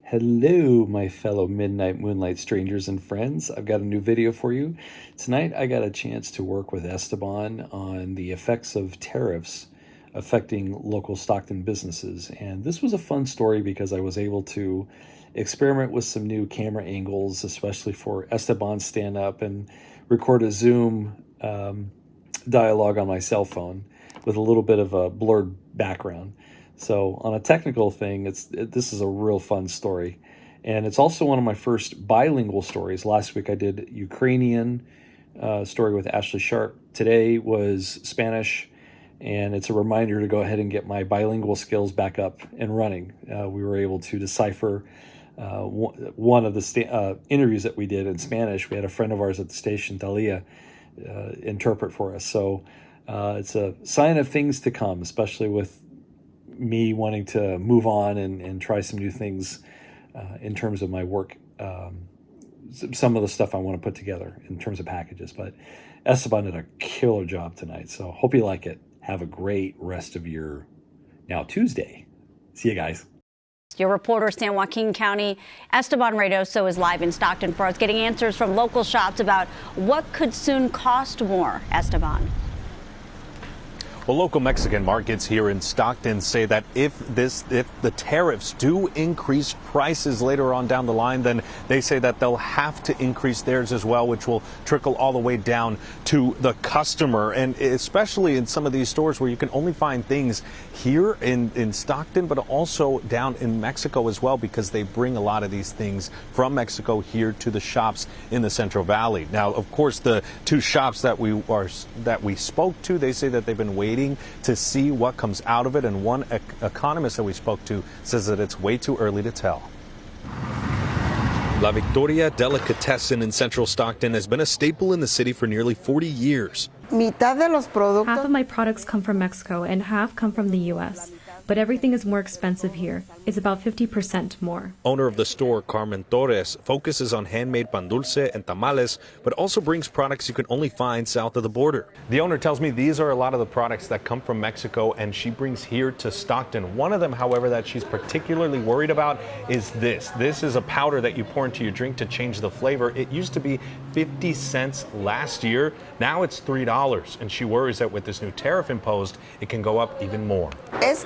Hello, my fellow Midnight Moonlight strangers and friends. I've got a new video for you. Tonight, I got a chance to work with Esteban on the effects of tariffs affecting local Stockton businesses. And this was a fun story because I was able to experiment with some new camera angles, especially for Esteban's stand-up, and record a Zoom dialogue on my cell phone with a little bit of a blurred background. So on a technical thing, this is a real fun story. And it's also one of my first bilingual stories. Last week I did Ukrainian story with Ashley Sharp. Today was Spanish, and it's a reminder to go ahead and get my bilingual skills back up and running. We were able to decipher one of the interviews that we did in Spanish. We had a friend of ours at the station, Talia, interpret for us. So it's a sign of things to come, especially with me wanting to move on and try some new things in terms of my work. Some of the stuff I want to put together in terms of packages. But Esteban did a killer job tonight, so hope you like it. Have a great rest of your now Tuesday. See you guys. Your reporter, San Joaquin County, Esteban Reynoso, is live in Stockton for us, getting answers from local shops about what could soon cost more. Esteban. Well, local Mexican markets here in Stockton say that if the tariffs do increase prices later on down the line, then they say that they'll have to increase theirs as well, which will trickle all the way down to the customer. And especially in some of these stores where you can only find things here in Stockton, but also down in Mexico as well, because they bring a lot of these things from Mexico here to the shops in the Central Valley. Now, of course, the two shops that we spoke to, they say that they've been waiting to see what comes out of it, and one economist that we spoke to says that it's way too early to tell. La Victoria Delicatessen in Central Stockton has been a staple in the city for nearly 40 years. Half of my products come from Mexico and half come from the U.S., but everything is more expensive here. It's about 50% more. Owner of the store, Carmen Torres, focuses on handmade pan dulce and tamales, but also brings products you can only find south of the border. The owner tells me these are a lot of the products that come from Mexico and she brings here to Stockton. One of them, however, that she's particularly worried about is this. This is a powder that you pour into your drink to change the flavor. It used to be 50 cents last year. Now it's $3, and she worries that with this new tariff imposed, it can go up even more. It's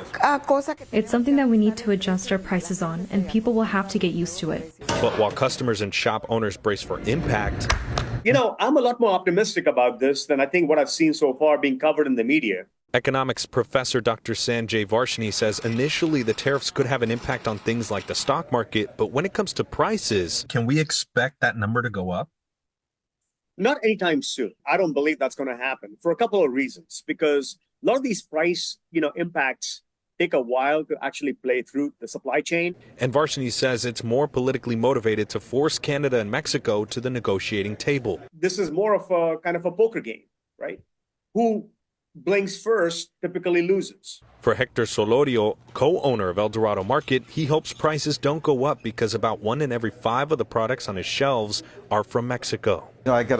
something that we need to adjust our prices on, and people will have to get used to it. But while customers and shop owners brace for impact, you know, I'm a lot more optimistic about this than I think what I've seen so far being covered in the media. Economics professor Dr. Sanjay Varshney says initially the tariffs could have an impact on things like the stock market, but when it comes to prices, can we expect that number to go up? Not anytime soon. I don't believe that's going to happen for a couple of reasons, because a lot of these price, impacts take a while to actually play through the supply chain. And Varshney says it's more politically motivated to force Canada and Mexico to the negotiating table. This is more of a kind of a poker game, right? Who blinks first typically loses. For Hector Solorio, co-owner of El Dorado Market, he hopes prices don't go up because about 1 in every 5 of the products on his shelves are from Mexico. I get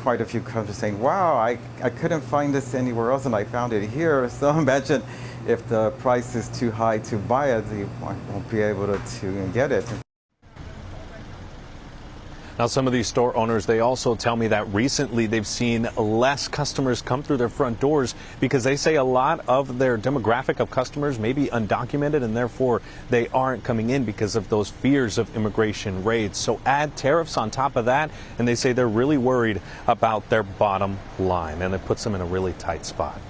quite a few customers saying, wow, I couldn't find this anywhere else and I found it here. So imagine if the price is too high to buy it, you won't be able to get it. Now, some of these store owners, they also tell me that recently they've seen less customers come through their front doors because they say a lot of their demographic of customers may be undocumented and therefore they aren't coming in because of those fears of immigration raids. So add tariffs on top of that, and they say they're really worried about their bottom line, and it puts them in a really tight spot.